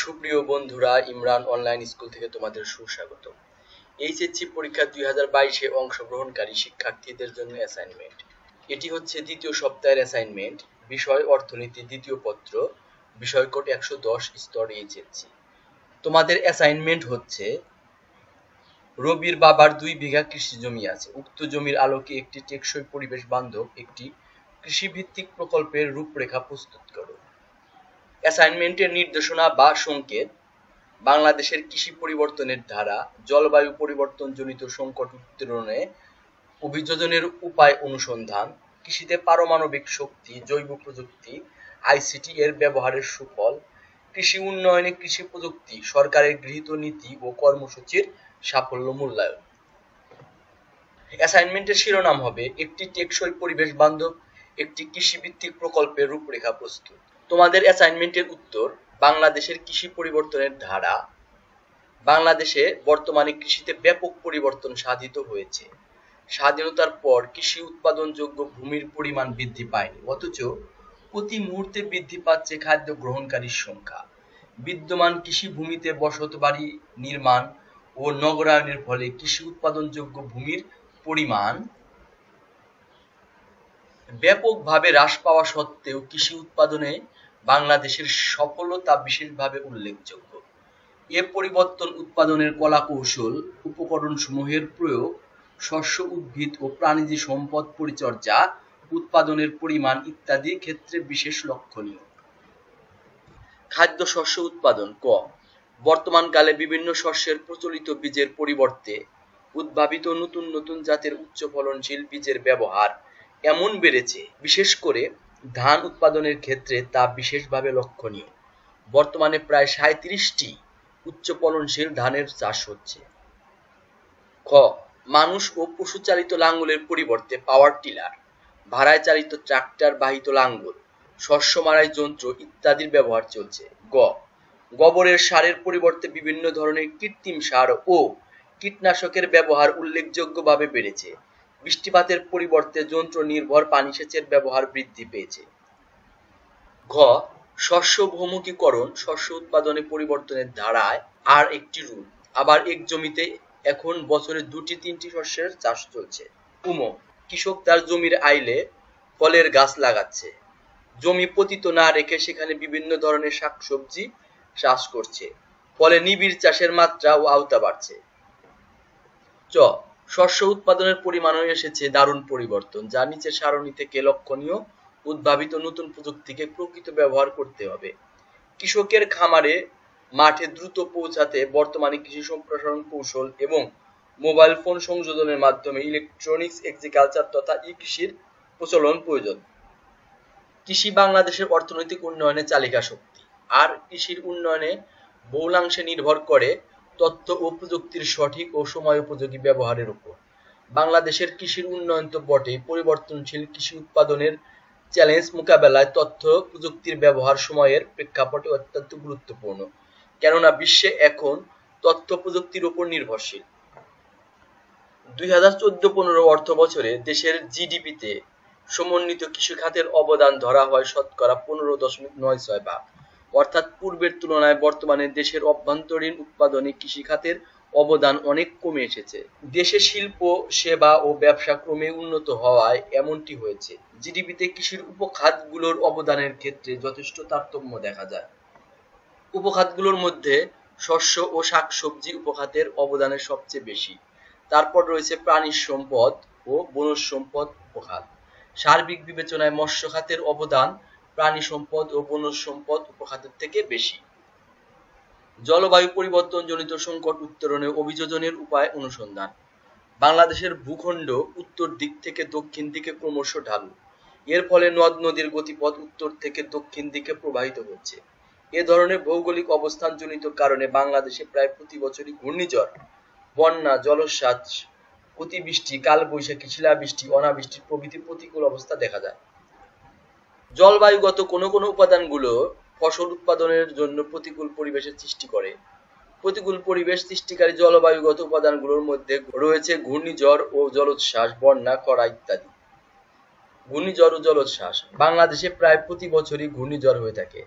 সুপ্রিয় বন্ধুরা, Imran online school থেকে তোমাদের সুস্বাগত। এইচএসসি পরীক্ষা 2022-এ অংশগ্রহণকারী শিক্ষার্থীদের জন্য অ্যাসাইনমেন্ট। এটি হচ্ছে দ্বিতীয় সপ্তাহের অ্যাসাইনমেন্ট। বিষয় অর্থনীতি, দ্বিতীয় পত্র, বিষয় কোড 110, স্তর এইচএসসি। তোমাদের অ্যাসাইনমেন্ট হচ্ছে, রবির বাবার 2 বিঘা কৃষি জমি আছে। উক্ত জমির আলোকে একটি টেকসই পরিবেশ বান্ধব একটি কৃষিভিত্তিক প্রকল্পের রূপরেখা প্রস্তুত করো। অ্যাসাইনমেন্টের নির্দেশনা বা সংকেত: বাংলাদেশের কৃষি পরিবর্তনের ধারা, জলবায়ু পরিবর্তনজনিত সংকট উত্তরণে অভিযোজনের উপায় অনুসন্ধান, কৃষিতে পারমাণবিক শক্তি, জৈব প্রযুক্তি, আইসিটি এর ব্যবহারের সুফল, কৃষি উন্নয়নে কৃষি প্রযুক্তি, সরকারের গৃহীত নীতি ও কর্মসূচির সাফল্য মূল্যায়ন। অ্যাসাইনমেন্টের শিরোনাম হবে একটি টেকসই পরিবেশ বান্ধব একটি কৃষিভিত্তিক প্রকল্পের রূপরেখা প্রস্তুত। তোমাদের অ্যাসাইনমেন্টের উত্তর: বাংলাদেশের কৃষি পরিবর্তনের ধারা। বাংলাদেশে বর্তমানে কৃষিতে ব্যাপক পরিবর্তন সাধিত হয়েছে। স্বাধীনতার পর কৃষি উৎপাদনযোগ্য ভূমির পরিমাণ বৃদ্ধি পায়নি, অথচ প্রতি মুহূর্তে বৃদ্ধি পাচ্ছে খাদ্য গ্রহণকারীর সংখ্যা। বিদ্যমান কৃষি ভূমিতে বসতবাড়ি নির্মাণ ও নগরায়নের ফলে কৃষি উৎপাদনযোগ্য ভূমির পরিমাণ ব্যাপকভাবে হ্রাস পাওয়া সত্ত্বেও কৃষি উৎপাদনে বাংলাদেশের সফলতা বিশেষভাবে উল্লেখযোগ্য। এ পরিবর্তন উৎপাদনের কলাকৌশল, উপকরণসমূহের প্রয়োগ, শস্য, উদ্ভিদ ও প্রাণীজ সম্পদ পরিচর্যা, উৎপাদনের পরিমাণ ইত্যাদি ক্ষেত্রে বিশেষ লক্ষণীয়। খাদ্যশস্য উৎপাদন কম। বর্তমানকালে বিভিন্ন শস্যের প্রচলিত বীজের পরিবর্তে উদ্ভাবিত নতুন নতুন জাতের উচ্চ ফলনশীল বীজের ব্যবহার এমন বেড়েছে, বিশেষ করে ধান উৎপাদনের ক্ষেত্রে তা বিশেষভাবে লক্ষণীয়। বর্তমানে প্রায় 37টি উচ্চ ফলনশীল ধানের চাষ হচ্ছে। খ. মানুষ ও পশু চালিত লাঙ্গলের পরিবর্তে পাওয়ার টিলার, ভাড়ায় চালিত ট্রাক্টর বাহিত লাঙ্গল, শস্য মাড়াই যন্ত্র ইত্যাদির ব্যবহার চলছে। গ. গোবরের সারের পরিবর্তে বিভিন্ন ধরনের কৃত্রিম সার ও কীটনাশকের ব্যবহার উল্লেখযোগ্যভাবে বেড়েছে। বৃষ্টিপাতের পরিবর্তে যন্ত্র নির্ভর পানি সেচের ব্যবহার বৃদ্ধি পেয়েছে। ঘ. শস্য বহুমুখীকরণ, শস্য উৎপাদনে পরিবর্তনের ধারায় আর একটি রূপ। আবার এক জমিতে এখন বছরে 2-3টি শস্যের চাষ চলছে। উম. কৃষক তার জমির আইলে ফলের গাছ লাগাচ্ছে। জমি পতিত না রেখে সেখানে বিভিন্ন ধরনের শাকসবজি চাষ করছে। ফলে নিবিড় চাষের মাত্রা ও আওতা বাড়ছে। চ. শস্য উৎপাদনের পরিমাণও এসেছে দারুণ পরিবর্তন, যা নিচের সারণী থেকে লক্ষণীয়। উদ্ভাবিত নতুন প্রযুক্তিকে প্রকৃত ব্যবহার করতে হবে। কৃষকের খামারে মাঠে দ্রুত পৌঁছাতে বর্তমানে কৃষি সম্প্রসারণ কৌশল এবং মোবাইল ফোন সংযোজনের মাধ্যমে ইলেকট্রনিক্স এগ্রিকালচার তথা ই-কৃষির প্রচলন প্রয়োজন। কৃষি বাংলাদেশের অর্থনৈতিক উন্নয়নে চালিকা শক্তি, আর কৃষির উন্নয়নে বহুলাংশে নির্ভর করে তথ্য ও প্রযুক্তির সঠিক ও সময়োপযোগী ব্যবহারের উপর। বাংলাদেশের কৃষির উন্নয়ন তো বটেই, পরিবর্তনশীল কৃষি উৎপাদনের চ্যালেঞ্জ মোকাবেলায় তথ্য প্রযুক্তির ব্যবহার সময়ের প্রেক্ষাপটে অত্যন্ত গুরুত্বপূর্ণ, কেননা বিশ্বে এখন তথ্য প্রযুক্তির উপর নির্ভরশীল। 2014-15 অর্থ বছরে দেশের জিডিপিতে সমন্বিত কৃষি খাতের অবদান ধরা হয় শতকরা 15.96 ভাগ, অর্থাৎ পূর্বের তুলনায় বর্তমানে দেশের অভ্যন্তরীণ উৎপাদনে কৃষি খাতের অবদান অনেক কমে এসেছে। দেশে শিল্প, সেবা ও ব্যবসা ক্রমে উন্নত হওয়ায় এমনটি হয়েছে। জিডিপিতে কৃষির উপখাতগুলোর অবদানের ক্ষেত্রে যথেষ্ট তারতম্য দেখা যায়। উপখাতগুলোর মধ্যে শস্য ও শাকসবজি উপখাতের অবদানের সবচেয়ে বেশি। তারপর রয়েছে প্রাণী সম্পদ ও বনজ সম্পদ উপখাত। সার্বিক বিবেচনায় মৎস্য খাতের অবদান প্রাণী সম্পদ ও বনজ সম্পদ উপখাতের থেকে বেশি। জলবায়ু পরিবর্তনজনিত সংকট উত্তরণে অভিযোজনের উপায় অনুসন্ধান। বাংলাদেশের ভূখণ্ড উত্তর দিক থেকে দক্ষিণ দিকে ক্রমশ ঢালু। এর ফলে নদ নদীর গতিপথ উত্তর থেকে দক্ষিণ দিকে প্রবাহিত হচ্ছে। এ ধরনের ভৌগোলিক অবস্থানজনিত কারণে বাংলাদেশে প্রায় প্রতি বছরই ঘূর্ণিঝড়, বন্যা, জলোচ্ছ্বাস, অতিবৃষ্টি, কালবৈশাখী, শিলাবৃষ্টি, অনাবৃষ্টি প্রভৃতি প্রতিকূল অবস্থা দেখা যায়। জলবায়ুগত কোনো কোনো উপাদানগুলো ফসল উৎপাদনের জন্য প্রতিকূল পরিবেশের সৃষ্টি করে। প্রতিকূল পরিবেশ সৃষ্টিকারী জলবায়ুগত উপাদানগুলোর মধ্যে রয়েছে ঘূর্ণিঝড় ও জলোচ্ছ্বাস, বন্যা, খরা ইত্যাদি। ঘূর্ণিঝড় ও জলোচ্ছ্বাস। বাংলাদেশে প্রায় প্রতি বছরই ঘূর্ণিঝড় হয়ে থাকে।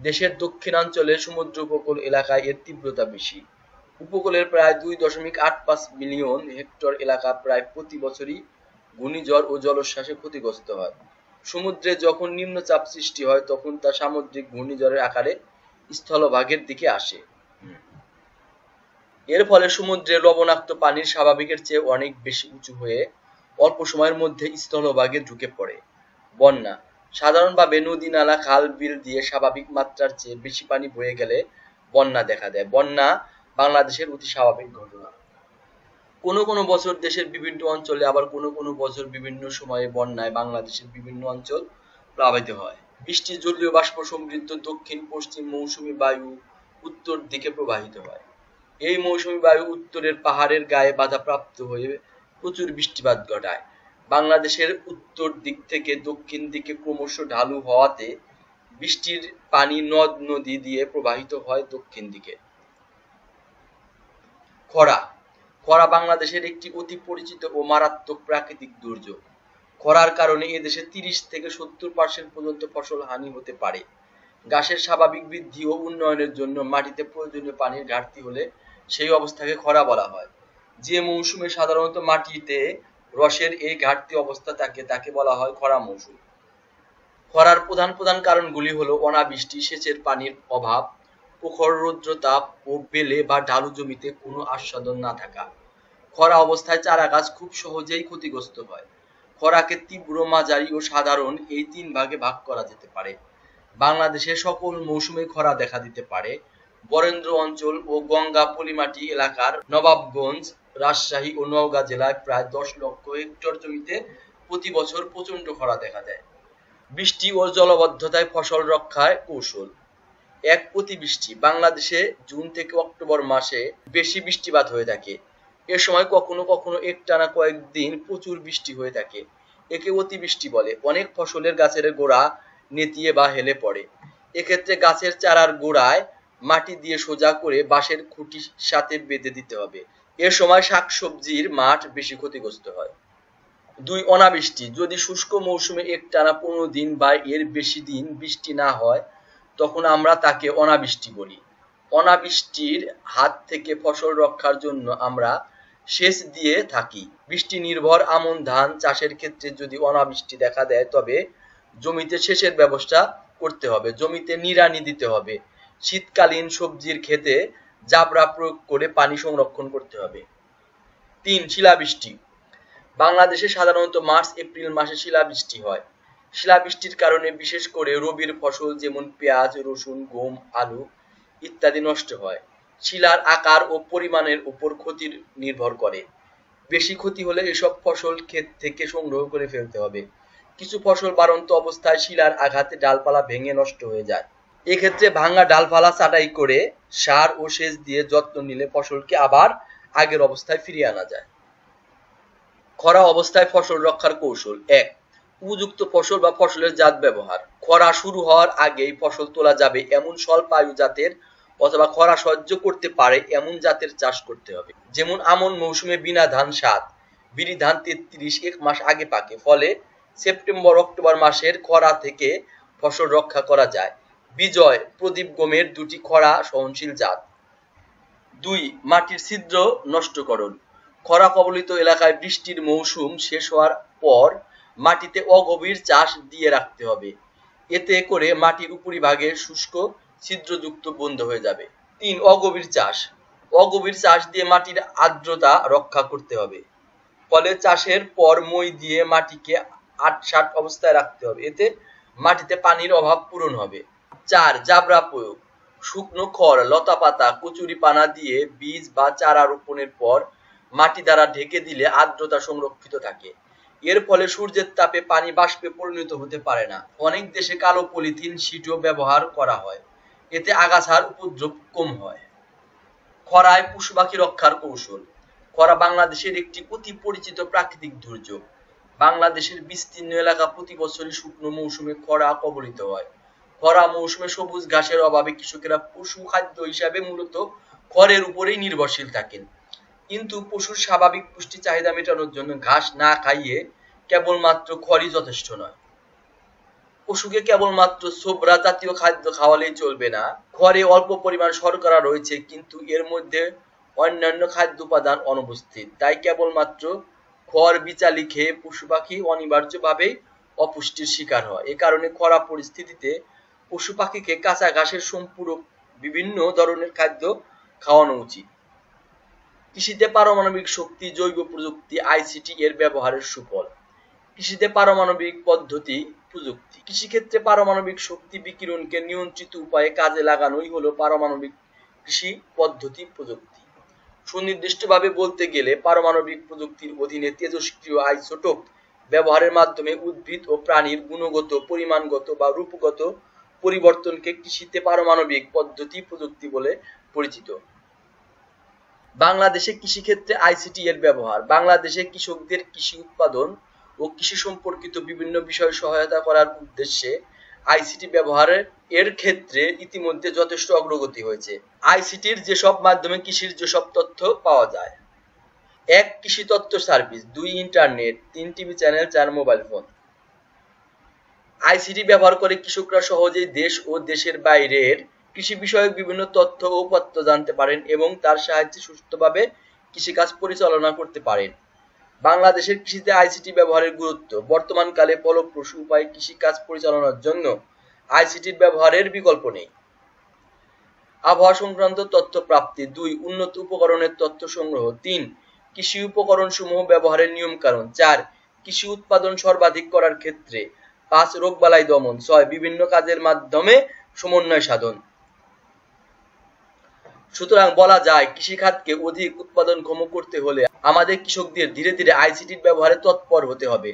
দেশের দক্ষিণাঞ্চলে সমুদ্র উপকূল এলাকায় এর তীব্রতা বেশি। উপকূলের প্রায় 2.85 মিলিয়ন হেক্টর এলাকা প্রায় প্রতি বছরই ঘূর্ণিঝড় ও জলোচ্ছ্বাসে ক্ষতিগ্রস্ত হয়। সমুদ্রে যখন নিম্নচাপ সৃষ্টি হয় তখন তা সামুদ্রিক ঘূর্ণিঝড়ের আকারে স্থলভাগের দিকে আসে। এর ফলে সমুদ্রের লবণাক্ত পানির স্বাভাবিকের চেয়ে অনেক বেশি উঁচু হয়ে অল্প সময়ের মধ্যে স্থলভাগে ঢুকে পড়ে। বন্যা সাধারণভাবে নদী নালা খাল বিল দিয়ে স্বাভাবিক মাত্রার চেয়ে বেশি পানি বয়ে গেলে বন্যা দেখা দেয়। বন্যা বাংলাদেশের অতি স্বাভাবিক ঘটনা। কোনো কোনো বছর দেশের বিভিন্ন অঞ্চলে আবার কোনো কোনো বছর বিভিন্ন সময়ে বন্যায় বাংলাদেশের বিভিন্ন অঞ্চল প্লাবিত হয়। বৃষ্টি জলীয় বাষ্প সমৃদ্ধ দক্ষিণ পশ্চিম মৌসুমী বায়ু উত্তর দিকে প্রবাহিত হয়। এই মৌসুমী বায়ু উত্তরের পাহাড়ের গায়ে বাধাপ্রাপ্ত হয়ে প্রচুর বৃষ্টিপাত ঘটায়। বাংলাদেশের উত্তর দিক থেকে দক্ষিণ দিকে ক্রমশ ঢালু হওয়াতে বৃষ্টির পানি নদ নদী দিয়ে প্রবাহিত হয় দক্ষিণ দিকে। খরা খরা বাংলাদেশের একটি অতি পরিচিত ও মারাত্মক প্রাকৃতিক দুর্যোগ। খরার কারণে এদেশে 30 থেকে 70% পর্যন্ত ফসল হানি হতে পারে। গাছের স্বাভাবিক বৃদ্ধি ও উন্নয়নের জন্য মাটিতে প্রয়োজনীয় পানির ঘাটতি হলে সেই অবস্থাকে খরা বলা হয়। যে মৌসুমে সাধারণত মাটিতে রসের এই ঘাটতি অবস্থা থাকে তাকে বলা হয় খরা মৌসুম। খরার প্রধান প্রধান কারণগুলি হলো অনাবৃষ্টি, সেচের পানির অভাব, প্রখর রৌদ্রতাপ ও বেলে বা ঢালু জমিতে কোনো আস্বাদন না থাকা। খরা অবস্থায় চারা গাছ খুব সহজেই ক্ষতিগ্রস্ত হয়। খরাকে তীব্র, মাঝারি ও সাধারণ এই 3 ভাগে ভাগ করা যেতে পারে। বাংলাদেশের সকল মৌসুমে খরা দেখা দিতে পারে। বরেন্দ্র অঞ্চল ও গঙ্গা পলিমাটি এলাকার নবাবগঞ্জ, রাজশাহী ও নওগাঁ জেলায় প্রায় 10 লক্ষ হেক্টর জমিতে প্রতি বছর প্রচন্ড খরা দেখা দেয়। বৃষ্টি ও জলাবদ্ধতায় ফসল রক্ষায় কৌশল। অতিবৃষ্টি বাংলাদেশে জুন থেকে অক্টোবর মাসে বেশি বৃষ্টিপাত হয়ে থাকে। এ সময় কখনো কখনো একটানা কয়েকদিন প্রচুর বৃষ্টি হয়ে থাকে। একে অতিবৃষ্টি বলে। অনেক ফসলের গাছের গোড়া নেতিয়ে বা হেলে পড়ে। এক্ষেত্রে গাছের চারার গোড়ায় মাটি দিয়ে সোজা করে বাঁশের খুঁটির সাথে বেঁধে দিতে হবে। এ সময় শাকসবজির মাঠ বেশি ক্ষতিগ্রস্ত হয়। 2 অনাবৃষ্টি যদি শুষ্ক মৌসুমে একটানা 15 দিন বা এর বেশি দিন বৃষ্টি না হয় তখন আমরা তাকে অনাবৃষ্টি বলি। অনাবৃষ্টির হাত থেকে ফসল রক্ষার জন্য আমরা সেচ দিয়ে থাকি। বৃষ্টি নির্ভর আমন ধান চাষের ক্ষেত্রে যদি অনাবৃষ্টি দেখা দেয় তবে জমিতে সেচের ব্যবস্থা করতে হবে, জমিতে নিড়ানি দিতে হবে। শীতকালীন সবজির ক্ষেতে জাবরা প্রয়োগ করে পানি সংরক্ষণ করতে হবে। 3 শিলাবৃষ্টি বাংলাদেশে সাধারণত মার্চ এপ্রিল মাসে শিলাবৃষ্টি হয়। শিলাবৃষ্টির কারণে বিশেষ করে রবির ফসল যেমন পেঁয়াজ, রসুন, গম, আলু ইত্যাদি নষ্ট হয়। শিলার আকার ও পরিমাণের উপর ক্ষতি নির্ভর করে। বেশি ক্ষতি হলে এসব ফসল ক্ষেত থেকে সংগ্রহ করে ফেলতে হবে। কিছু ফসল বাড়ন্ত অবস্থায় শিলার আঘাতে ডালপালা ভেঙে নষ্ট হয়ে যায়। এক্ষেত্রে ভাঙা ডালপালা ছাঁটাই করে সার ও সেচ দিয়ে যত্ন নিলে ফসলকে আবার আগের অবস্থায় ফিরিয়ে আনা যায়। খরা অবস্থায় ফসল রক্ষার কৌশল। 1 উপযুক্ত ফসল বা ফসলের জাত ব্যবহার। খরা শুরু হওয়ার আগেই ফসল তোলা যাবে এমন স্বল্পায়ু জাতের অথবা খরা সহ্য করতে পারে এমন জাতের চাষ করতে হবে। যেমন আমন মৌসুমে বিনা ধান 7, বিরি ধান 33 এক মাস আগে পাকে। ফলে সেপ্টেম্বর অক্টোবর মাসের খরা থেকে ফসল রক্ষা করা যায়। বিজয়, প্রদীপ গমের 2টি খরা সহনশীল জাত। 2 মাটির ছিদ্র নষ্টকরণ। খরা কবলিত এলাকায় বৃষ্টির মৌসুম শেষ হওয়ার পর মাটিতে অগভীর চাষ দিয়ে রাখতে হবে। এতে করে মাটির উপরিভাগে শুষ্ক ছিদ্রযুক্ত বন্ধ হয়ে যাবে। 3 অগভীর চাষ। অগভীর চাষ দিয়ে মাটির আর্দ্রতা রক্ষা করতে হবে। ফলে চাষের পর মই দিয়ে মাটিকে ৮-৭ অবস্থায় রাখতে হবে। এতে মাটিতে পানির অভাব পূরণ হবে। 4 জাবরা প্রয়োগ। শুকনো খড়, লতাপাতা, কচুরিপানা দিয়ে বীজ বা চারা রোপণের পর মাটি দ্বারা ঢেকে দিলে আর্দ্রতা সংরক্ষিত থাকে। এর ফলে সূর্যের তাপে পানি বাষ্পে পরিণত হতে পারে না। অনেক দেশে কালো পলিথিন শীটও ব্যবহার করা হয়। এতে আগাছার উপদ্রব কম হয়। খরায় পশু পাখি রক্ষার কৌশল। খরা বাংলাদেশের একটি অতি পরিচিত প্রাকৃতিক দুর্যোগ। বাংলাদেশের বিস্তীর্ণ এলাকা প্রতি বছরই শুকনো মৌসুমে খরা কবলিত হয়। খরা মৌসুমে সবুজ ঘাসের অভাবে কৃষকেরা পশু খাদ্য হিসাবে মূলত খড়ের উপরেই নির্ভরশীল থাকেন। কিন্তু পশুর স্বাভাবিক পুষ্টি চাহিদা মেটানোর জন্য ঘাস না খাইয়ে কেবলমাত্র খড়ই যথেষ্ট নয়। পশুকে কেবলমাত্র ছোবড়া জাতীয় খাদ্য খাওয়ালেই চলবে না। খড়ে অল্প পরিমাণ শর্করা রয়েছে, কিন্তু এর মধ্যে অন্যান্য খাদ্য উপাদান অনুপস্থিত। তাই কেবলমাত্র খড় বিচালি খেয়ে পশু পাখি অনিবার্যভাবেই অপুষ্টির শিকার হয়। এ কারণে খরা পরিস্থিতিতে পশু পাখিকে কাঁচা ঘাসের সম্পূরক বিভিন্ন ধরনের খাদ্য খাওয়ানো উচিত। কৃষিতে পারমাণবিক শক্তি, জৈব প্রযুক্তি, আইসিটি এর ব্যবহারের সুফল। কৃষিতে পারমাণবিক পদ্ধতি প্রযুক্তি। কৃষিক্ষেত্রে পারমাণবিক শক্তি বিকিরণকে নিয়ন্ত্রিত উপায়ে কাজে লাগানোই হলো পারমাণবিক কৃষি পদ্ধতি প্রযুক্তি। সুনির্দিষ্টভাবে বলতে গেলে পারমাণবিক প্রযুক্তির অধীনে তেজস্ক্রিয় আইসোটোপ ব্যবহারের মাধ্যমে উদ্ভিদ ও প্রাণীর গুণগত, পরিমাণগত বা রূপগত পরিবর্তনকে কৃষিতে পারমাণবিক পদ্ধতি প্রযুক্তি বলে পরিচিত। বাংলাদেশে কৃষিক্ষেত্রে আইসিটি এর ব্যবহার। বাংলাদেশে কৃষকদের কৃষি উৎপাদন ও কৃষি সম্পর্কিত বিভিন্ন বিষয়ে সহায়তা করার উদ্দেশ্যে আইসিটি ব্যবহারের ক্ষেত্রে ইতিমধ্যে যথেষ্ট অগ্রগতি হয়েছে। আইসিটির যেসব মাধ্যমে কৃষির যেসব তথ্য পাওয়া যায়: ১. কৃষি তথ্য service, ২. Internet, ৩. TV channel, ৪. Mobile phone. ICT ব্যবহার করে কৃষকরা সহজেই দেশ ও দেশের বাইরের কৃষি বিষয়ক বিভিন্ন তথ্য ও উপাত্ত জানতে পারেন এবং তার সাহায্যে সুষ্ঠুভাবে কৃষিকাজ পরিচালনা করতে পারেন। বাংলাদেশের কৃষিতে আইসিটি ব্যবহারের গুরুত্ব। বর্তমানকালে ফলপ্রসূ উপায়ে কৃষিকাজ পরিচালনার জন্য আইসিটির ব্যবহারের বিকল্প নেই। আবহাওয়া সংক্রান্ত তথ্য প্রাপ্তি। ২. উন্নত উপকরণের তথ্য সংগ্রহ। ৩. কৃষি উপকরণ সমূহ ব্যবহারের নিয়ম কানুন। ৪. কৃষি উৎপাদন সর্বাধিক করার ক্ষেত্রে। ৫. রোগবালাই দমন। ৬. বিভিন্ন কাজের মাধ্যমে সমন্বয় সাধন। সুতরাং বলা যায়, কৃষিখাতকে অধিক উৎপাদনক্ষম করতে হলে আমাদের কৃষকদের ধীরে ধীরে আইসিটির ব্যবহারে তৎপর হতে হবে।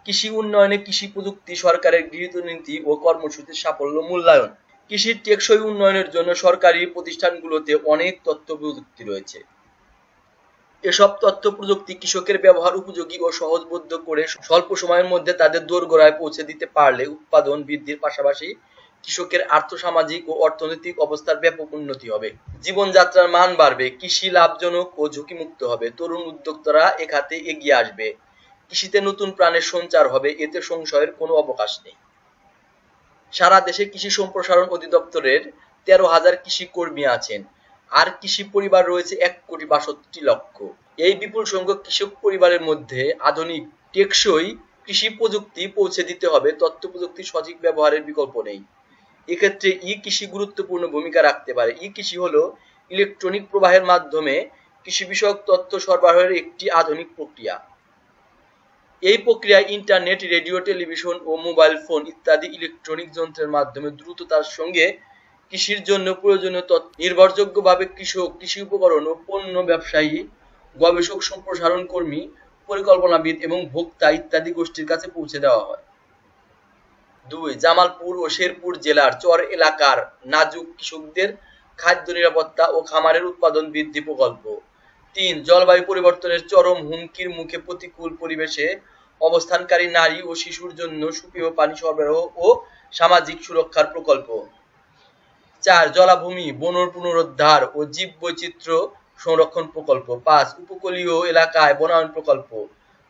কৃষি উন্নয়নে কৃষি প্রযুক্তি, সরকারের গৃহীত নীতি ও কর্মসূচির সাফল্য মূল্যায়ন। কৃষির টেকসই উন্নয়নের জন্য সরকারি প্রতিষ্ঠানগুলোতে অনেক তথ্য প্রযুক্তি রয়েছে। এসব তথ্য প্রযুক্তি কৃষকের ব্যবহার উপযোগী ও সহজবোধ্য করে স্বল্প সময়ের মধ্যে তাদের দোরগোড়ায় পৌঁছে দিতে পারলে উৎপাদন বৃদ্ধির পাশাপাশি কৃষকের আর্থসামাজিক ও অর্থনৈতিক অবস্থার ব্যাপক উন্নতি হবে। জীবনযাত্রার মান বাড়বে, কৃষি লাভজনক ও ঝুঁকিমুক্ত হবে, তরুণ উদ্যোক্তারা এ খাতে এগিয়ে আসবে, কৃষিতে নতুন প্রাণের সঞ্চার হবে, এতে সংশয়ের কোনো অবকাশ নেই। সারা দেশে কৃষি সম্প্রসারণ অধিদপ্তরের ১৩,০০০ কৃষি কর্মী আছেন, আর কৃষি পরিবার রয়েছে ১,৬২,০০,০০০। এই বিপুল সংখ্যক কৃষক পরিবারের মধ্যে আধুনিক টেকসই কৃষি প্রযুক্তি পৌঁছে দিতে হবে। তথ্য প্রযুক্তির সঠিক ব্যবহারের বিকল্প নেই। এক্ষেত্রে ই কৃষি গুরুত্বপূর্ণ ভূমিকা রাখতে পারে। ই কৃষি হলো ইলেকট্রনিক প্রবাহের মাধ্যমে কৃষি বিষয়ক তথ্য সরবরাহের একটি আধুনিক প্রক্রিয়া। এই প্রক্রিয়ায় ইন্টারনেট, রেডিও, টেলিভিশন ও মোবাইল ফোন ইত্যাদি ইলেকট্রনিক যন্ত্রের মাধ্যমে দ্রুততার সঙ্গে কৃষির জন্য প্রয়োজনীয় তথ্য নির্ভরযোগ্যভাবে কৃষক, কৃষি উপকরণ ও পণ্য ব্যবসায়ী, গবেষক, সম্প্রসারণ কর্মী, পরিকল্পনাবিদ এবং ভোক্তা ইত্যাদি গোষ্ঠীর কাছে পৌঁছে দেওয়া হয়। ২. জামালপুর ও শেরপুর জেলার চর এলাকার নাজুক কৃষকদের খাদ্য নিরাপত্তা ও খামারের উৎপাদন বৃদ্ধি প্রকল্প। ৩. জলবায়ু পরিবর্তনের চরম হুমকির মুখে প্রতিকূল পরিবেশে অবস্থানকারী নারী ও শিশুর জন্য সুপেয় পানি সরবরাহ ও সামাজিক সুরক্ষার প্রকল্প। ৪. জলাভূমি পুনরুদ্ধার ও জীববৈচিত্র্য সংরক্ষণ প্রকল্প। ৫. উপকূলীয় এলাকায় বনায়ন প্রকল্প।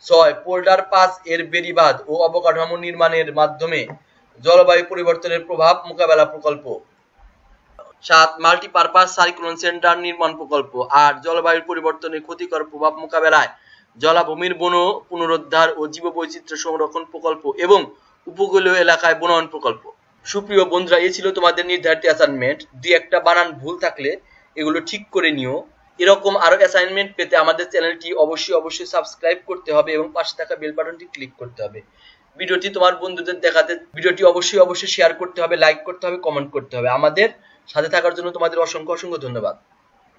৬. পোল্ডার পাস এর বেড়িবাঁধ ও অবকাঠামো নির্মাণের মাধ্যমে জলবায়ু পরিবর্তনের প্রভাব মোকাবেলা প্রকল্প। ৭. মাল্টিপারপাস সাইক্লোন সেন্টার নির্মাণ প্রকল্প। ৮. জলবায়ু পরিবর্তনের ক্ষতিকর প্রভাব মোকাবেলায় জলাভূমির বন পুনরুদ্ধার ও জীববৈচিত্র্য সংরক্ষণ প্রকল্প এবং উপকূলীয় এলাকায় বনায়ন প্রকল্প। সুপ্রিয় বন্ধুরা, এই ছিল তোমাদের নির্ধারিত অ্যাসাইনমেন্ট। দুই একটা বানান ভুল থাকলে এগুলো ঠিক করে নিও। এরকম আরো অ্যাসাইনমেন্ট পেতে আমাদের চ্যানেলটি অবশ্যই সাবস্ক্রাইব করতে হবে এবং পাশে থাকা বেল বাটনটি ক্লিক করতে হবে। ভিডিওটি তোমার বন্ধুদের দেখাতে ভিডিওটি অবশ্যই শেয়ার করতে হবে, লাইক করতে হবে, কমেন্ট করতে হবে। আমাদের সাথে থাকার জন্য তোমাদের অসংখ্য ধন্যবাদ।